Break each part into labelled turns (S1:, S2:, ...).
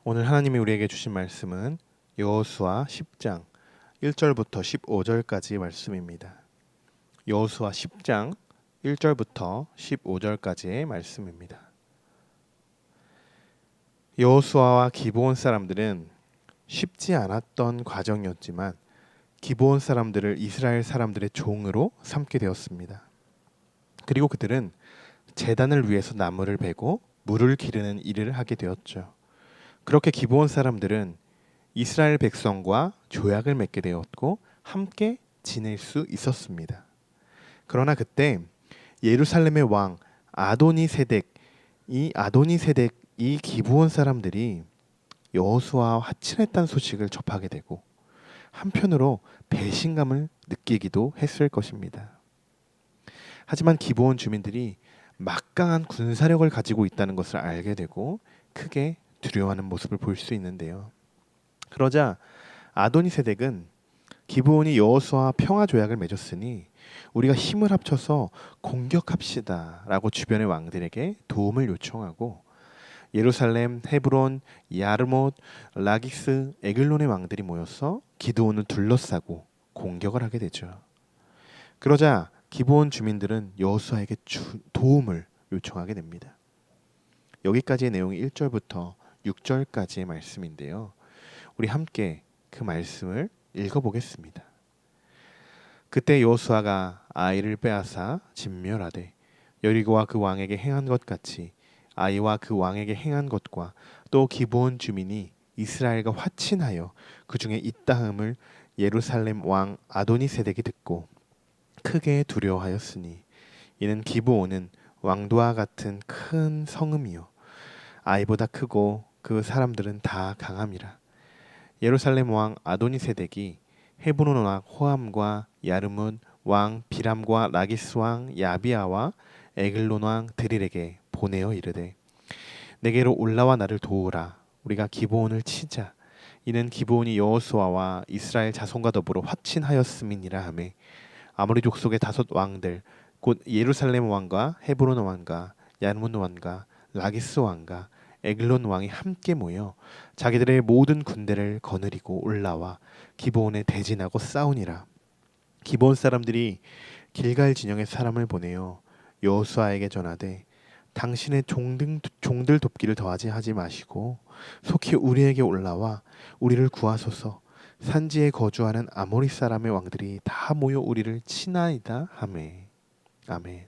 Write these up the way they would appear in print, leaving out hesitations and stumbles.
S1: 오늘 하나님이 우리에게 주신 말씀은 여호수아 10장 1절부터 15절까지 말씀입니다. 여호수아 10장 1절부터 15절까지의 말씀입니다. 여호수아와 기브온 사람들은 쉽지 않았던 과정이었지만 기브온 사람들을 이스라엘 사람들의 종으로 삼게 되었습니다. 그리고 그들은 제단을 위해서 나무를 베고 물을 기르는 일을 하게 되었죠. 그렇게 기브온 사람들은 이스라엘 백성과 조약을 맺게 되었고 함께 지낼 수 있었습니다. 그러나 그때 예루살렘의 왕 아도니세덱 이 기브온 사람들이 여호수아와 화친했다는 소식을 접하게 되고 한편으로 배신감을 느끼기도 했을 것입니다. 하지만 기브온 주민들이 막강한 군사력을 가지고 있다는 것을 알게 되고 크게 두려워하는 모습을 볼 수 있는데요. 그러자 아도니세덱은 기브온이 여호수아와 평화 조약을 맺었으니 우리가 힘을 합쳐서 공격합시다라고 주변의 왕들에게 도움을 요청하고 예루살렘, 헤브론, 야르못, 라기스, 에글론의 왕들이 모여서 기드온을 둘러싸고 공격을 하게 되죠. 그러자 기브온 주민들은 여호수아에게 도움을 요청하게 됩니다. 여기까지의 내용이 1절부터 6절까지의 말씀인데요. 우리 함께 그 말씀을 읽어보겠습니다. 그때 여호수아가 아이를 빼앗아 진멸하되 여리고와 그 왕에게 행한 것 같이 아이와 그 왕에게 행한 것과 또 기브온 주민이 이스라엘과 화친하여 그 중에 있다함을 예루살렘 왕 아도니세덱이 듣고 크게 두려워하였으니 이는 기브온은 왕도와 같은 큰 성읍이요 아이보다 크고 그 사람들은 다 강함이라. 예루살렘 왕 아도니세덱이 헤브론 왕 호함과 야르문 왕 비람과 라기스 왕 야비아와 에글론 왕 드릴에게 보내어 이르되 내게로 올라와 나를 도우라. 우리가 기브온을 치자. 이는 기브온이 여호수아와 이스라엘 자손과 더불어 화친하였음이니라 하매 아모리 족속의 다섯 왕들 곧 예루살렘 왕과 헤브론 왕과 야르문 왕과 라기스 왕과 에글론 왕이 함께 모여 자기들의 모든 군대를 거느리고 올라와 기브온에 대진하고 싸우니라. 기브온 사람들이 길갈 진영에 사람을 보내어 여호수아에게 전하되 당신의 종들 돕기를 더하지 하지 마시고 속히 우리에게 올라와 우리를 구하소서. 산지에 거주하는 아모리 사람의 왕들이 다 모여 우리를 치나이다 하매. 아멘.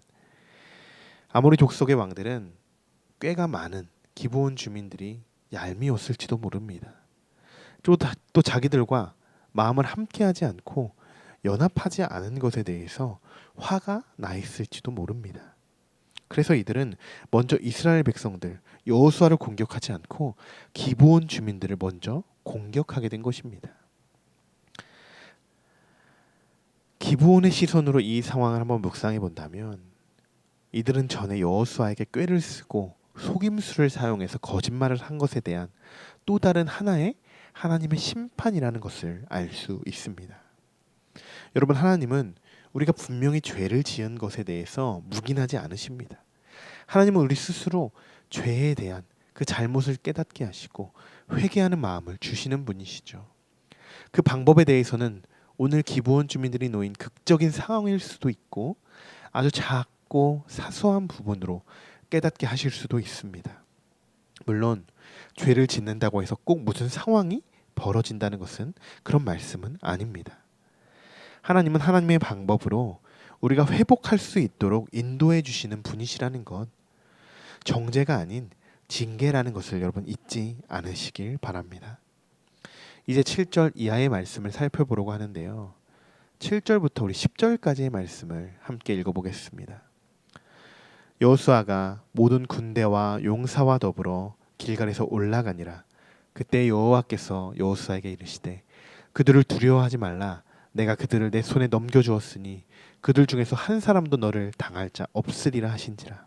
S1: 아모리 족속의 왕들은 꽤가 많은 기브온 주민들이 얄미웠을지도 모릅니다. 또 자기들과 마음을 함께하지 않고 연합하지 않은 것에 대해서 화가 나 있을지도 모릅니다. 그래서 이들은 먼저 이스라엘 백성들 여호수아를 공격하지 않고 기브온 주민들을 먼저 공격하게 된 것입니다. 기브온의 시선으로 이 상황을 한번 묵상해 본다면 이들은 전에 여호수아에게 꾀를 쓰고 속임수를 사용해서 거짓말을 한 것에 대한 또 다른 하나의 하나님의 심판이라는 것을 알 수 있습니다. 여러분, 하나님은 우리가 분명히 죄를 지은 것에 대해서 묵인하지 않으십니다. 하나님은 우리 스스로 죄에 대한 그 잘못을 깨닫게 하시고 회개하는 마음을 주시는 분이시죠. 그 방법에 대해서는 오늘 기브온 주민들이 놓인 극적인 상황일 수도 있고 아주 작고 사소한 부분으로 깨닫게 하실 수도 있습니다. 물론 죄를 짓는다고 해서 꼭 무슨 상황이 벌어진다는 것은 그런 말씀은 아닙니다. 하나님은 하나님의 방법으로 우리가 회복할 수 있도록 인도해 주시는 분이시라는 것, 정죄가 아닌 징계라는 것을 여러분 잊지 않으시길 바랍니다. 이제 7절 이하의 말씀을 살펴보려고 하는데요. 7절부터 우리 10절까지의 말씀을 함께 읽어보겠습니다. 여호수아가 모든 군대와 용사와 더불어 길갈에서 올라가니라. 그때 여호와께서 여호수아에게 이르시되 그들을 두려워하지 말라. 내가 그들을 내 손에 넘겨주었으니 그들 중에서 한 사람도 너를 당할 자 없으리라 하신지라.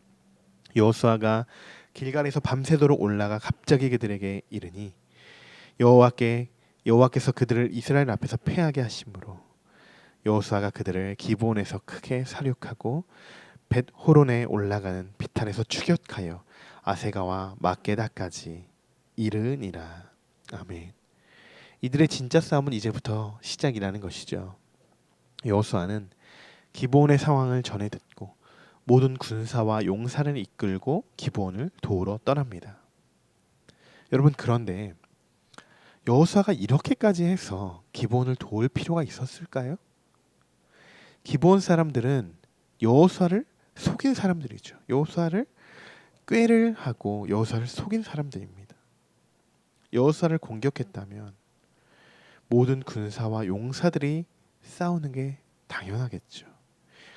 S1: 여호수아가 길갈에서 밤새도록 올라가 갑자기 그들에게 이르니 여호와께서 그들을 이스라엘 앞에서 패하게 하심으로 여호수아가 그들을 기브온에서 크게 사륙하고 벳호론에 올라가는 비탄에서 추격하여 아세가와 막게다까지 이르니라. 아멘. 이들의 진짜 싸움은 이제부터 시작이라는 것이죠. 여호수아는 기브온의 상황을 전해 듣고 모든 군사와 용사를 이끌고 기브온을 도우러 떠납니다. 여러분, 그런데 여호수아가 이렇게까지 해서 기브온을 도울 필요가 있었을까요? 기브온 사람들은 여호수아를 속인 사람들이죠. 여호수아를 꾀를 하고 여호수아를 속인 사람들입니다. 여호수아를 공격했다면 모든 군사와 용사들이 싸우는 게 당연하겠죠.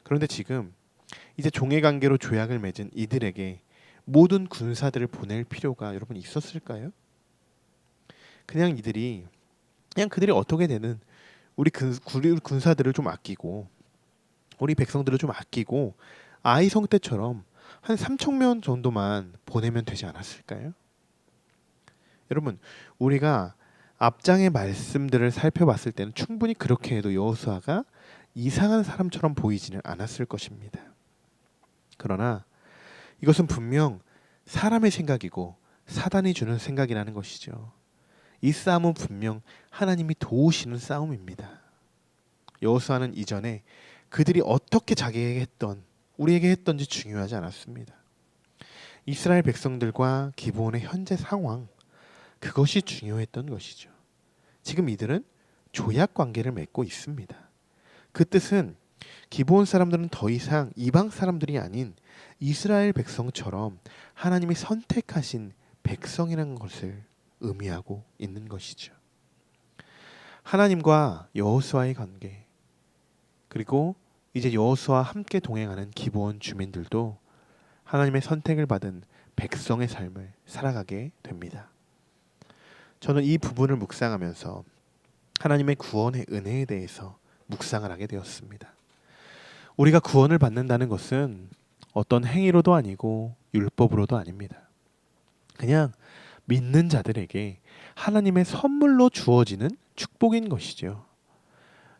S1: 그런데 지금 이제 종의 관계로 조약을 맺은 이들에게 모든 군사들을 보낼 필요가 여러분 있었을까요? 그냥 그들이 어떻게 되는 우리 군사들을 좀 아끼고 우리 백성들을 좀 아끼고 아이성 때처럼 한 3천 명 정도만 보내면 되지 않았을까요? 여러분, 우리가 앞장의 말씀들을 살펴봤을 때는 충분히 그렇게 해도 여호수아가 이상한 사람처럼 보이지는 않았을 것입니다. 그러나 이것은 분명 사람의 생각이고 사단이 주는 생각이라는 것이죠. 이 싸움은 분명 하나님이 도우시는 싸움입니다. 여호수아는 이전에 그들이 어떻게 우리에게 했던지 중요하지 않았습니다. 이스라엘 백성들과 기브온의 현재 상황, 그것이 중요했던 것이죠. 지금 이들은 조약 관계를 맺고 있습니다. 그 뜻은 기브온 사람들은 더 이상 이방 사람들이 아닌 이스라엘 백성처럼 하나님이 선택하신 백성이라는 것을 의미하고 있는 것이죠. 하나님과 여호수아의 관계, 그리고 이제 여호수아와 함께 동행하는 기브온 주민들도 하나님의 선택을 받은 백성의 삶을 살아가게 됩니다. 저는 이 부분을 묵상하면서 하나님의 구원의 은혜에 대해서 묵상을 하게 되었습니다. 우리가 구원을 받는다는 것은 어떤 행위로도 아니고 율법으로도 아닙니다. 그냥 믿는 자들에게 하나님의 선물로 주어지는 축복인 것이죠.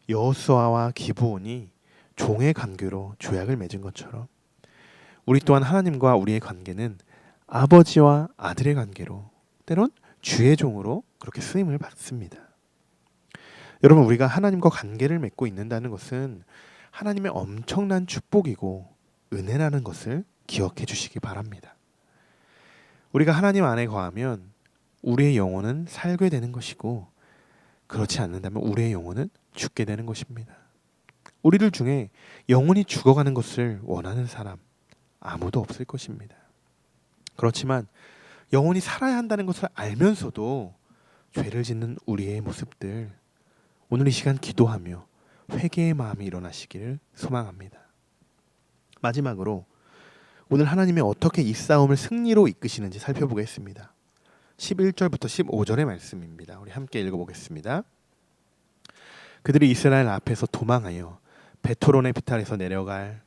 S1: 여호수아와 기브온이 종의 관계로 조약을 맺은 것처럼 우리 또한 하나님과 우리의 관계는 아버지와 아들의 관계로, 때론 주의 종으로 그렇게 쓰임을 받습니다. 여러분, 우리가 하나님과 관계를 맺고 있는다는 것은 하나님의 엄청난 축복이고 은혜라는 것을 기억해 주시기 바랍니다. 우리가 하나님 안에 거하면 우리의 영혼은 살게 되는 것이고, 그렇지 않는다면 우리의 영혼은 죽게 되는 것입니다. 우리들 중에 영혼이 죽어가는 것을 원하는 사람 아무도 없을 것입니다. 그렇지만 영혼이 살아야 한다는 것을 알면서도 죄를 짓는 우리의 모습들, 오늘 이 시간 기도하며 회개의 마음이 일어나시기를 소망합니다. 마지막으로 오늘 하나님이 어떻게 이 싸움을 승리로 이끄시는지 살펴보겠습니다. 11절부터 15절의 말씀입니다. 우리 함께 읽어보겠습니다. 그들이 이스라엘 앞에서 도망하여 베토론의 비탈에서 내려갈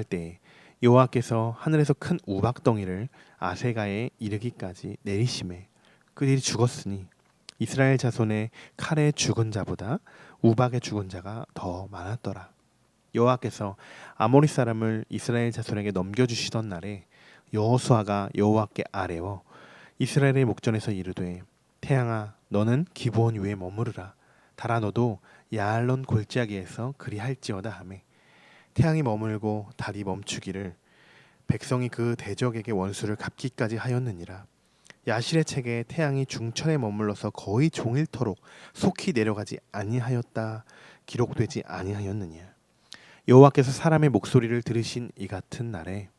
S1: 때에 여호와께서 하늘에서 큰 우박덩이를 아세가에 이르기까지 내리심에 그들이 죽었으니 이스라엘 자손의 칼에 죽은 자보다 우박에 죽은 자가 더 많았더라. 여호와께서 아모리 사람을 이스라엘 자손에게 넘겨주시던 날에 여호수아가 여호와께 아뢰어 이스라엘의 목전에서 이르되 태양아 너는 기브온 위에 머무르라. 달아 너도 야알론 골짜기에서 그리할지어다 하매 태양이 머물고 달이 멈추기를 백성이 그 대적에게 원수를 갚기까지 하였느니라. 야실의 책에 태양이 중천에 머물러서 거의 종일토록 속히 내려가지 아니하였다 기록되지 아니하였느냐. 여호와께서 사람의 목소리를 들으신 이 같은 날에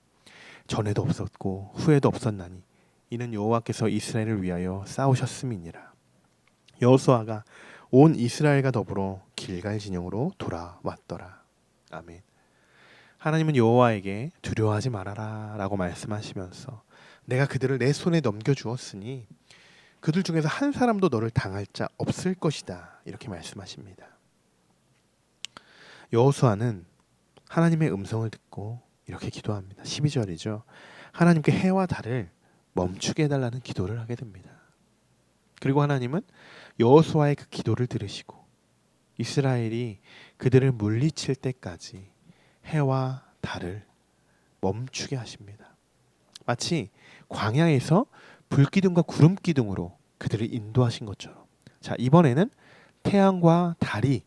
S1: 전에도 없었고 후에도 없었나니 이는 여호와께서 이스라엘을 위하여 싸우셨음이니라. 여호수아가 온 이스라엘과 더불어 길갈 진영으로 돌아왔더라. 아멘. 하나님은 여호와에게 두려워하지 말아라 라고 말씀하시면서 내가 그들을 내 손에 넘겨주었으니 그들 중에서 한 사람도 너를 당할 자 없을 것이다 이렇게 말씀하십니다. 여호수아는 하나님의 음성을 듣고 이렇게 기도합니다. 12절이죠. 하나님께 해와 달을 멈추게 해달라는 기도를 하게 됩니다. 그리고 하나님은 여호수아의 그 기도를 들으시고 이스라엘이 그들을 물리칠 때까지 해와 달을 멈추게 하십니다. 마치 광야에서 불기둥과 구름기둥으로 그들을 인도하신 것처럼, 자, 이번에는 태양과 달이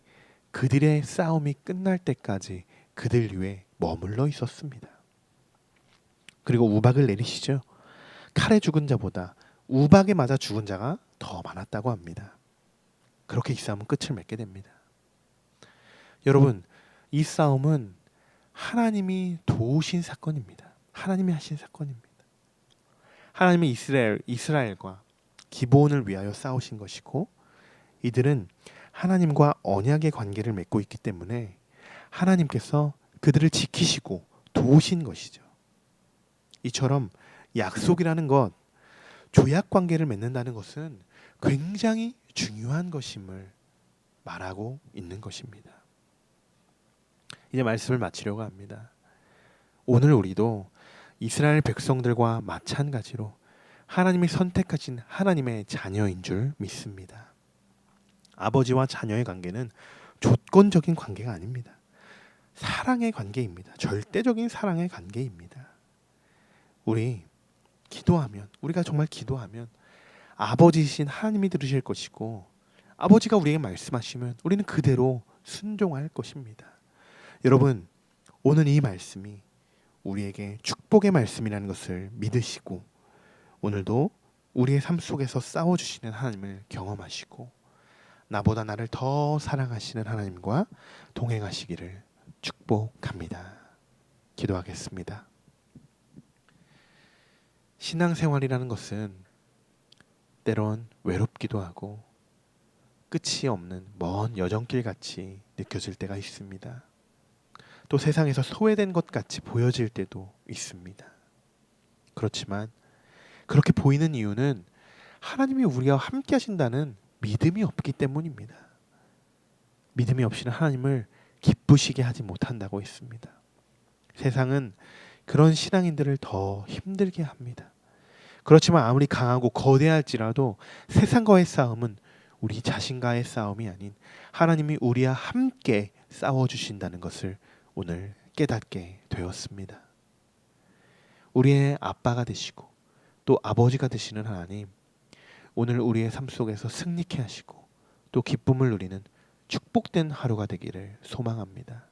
S1: 그들의 싸움이 끝날 때까지 그들 위에 머물러 있었습니다. 그리고 우박을 내리시죠. 칼에 죽은 자보다 우박에 맞아 죽은 자가 더 많았다고 합니다. 그렇게 이 싸움은 끝을 맺게 됩니다. 여러분, 이 싸움은 하나님이 도우신 사건입니다. 하나님이 하신 사건입니다. 하나님이 이스라엘과 기브온을 위하여 싸우신 것이고, 이들은 하나님과 언약의 관계를 맺고 있기 때문에 하나님께서 그들을 지키시고 도우신 것이죠. 이처럼 약속이라는 것, 조약 관계를 맺는다는 것은 굉장히 중요한 것임을 말하고 있는 것입니다. 이제 말씀을 마치려고 합니다. 오늘 우리도 이스라엘 백성들과 마찬가지로 하나님이 선택하신 하나님의 자녀인 줄 믿습니다. 아버지와 자녀의 관계는 조건적인 관계가 아닙니다. 사랑의 관계입니다. 절대적인 사랑의 관계입니다. 우리가 정말 기도하면 아버지이신 하나님이 들으실 것이고, 아버지가 우리에게 말씀하시면 우리는 그대로 순종할 것입니다. 여러분, 오늘 이 말씀이 우리에게 축복의 말씀이라는 것을 믿으시고, 오늘도 우리의 삶 속에서 싸워주시는 하나님을 경험하시고, 나보다 나를 더 사랑하시는 하나님과 동행하시기를 축복합니다. 기도하겠습니다. 신앙생활이라는 것은 때론 외롭기도 하고 끝이 없는 먼 여정길 같이 느껴질 때가 있습니다. 또 세상에서 소외된 것 같이 보여질 때도 있습니다. 그렇지만 그렇게 보이는 이유는 하나님이 우리와 함께 하신다는 믿음이 없기 때문입니다. 믿음이 없이는 하나님을 기쁘시게 하지 못한다고 했습니다. 세상은 그런 신앙인들을 더 힘들게 합니다. 그렇지만 아무리 강하고 거대할지라도 세상과의 싸움은 우리 자신과의 싸움이 아닌 하나님이 우리와 함께 싸워주신다는 것을 오늘 깨닫게 되었습니다. 우리의 아빠가 되시고 또 아버지가 되시는 하나님, 오늘 우리의 삶 속에서 승리케 하시고 또 기쁨을 누리는 축복된 하루가 되기를 소망합니다.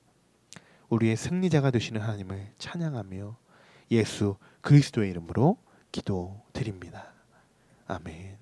S1: 우리의 승리자가 되시는 하나님을 찬양하며 예수 그리스도의 이름으로 기도드립니다. 아멘.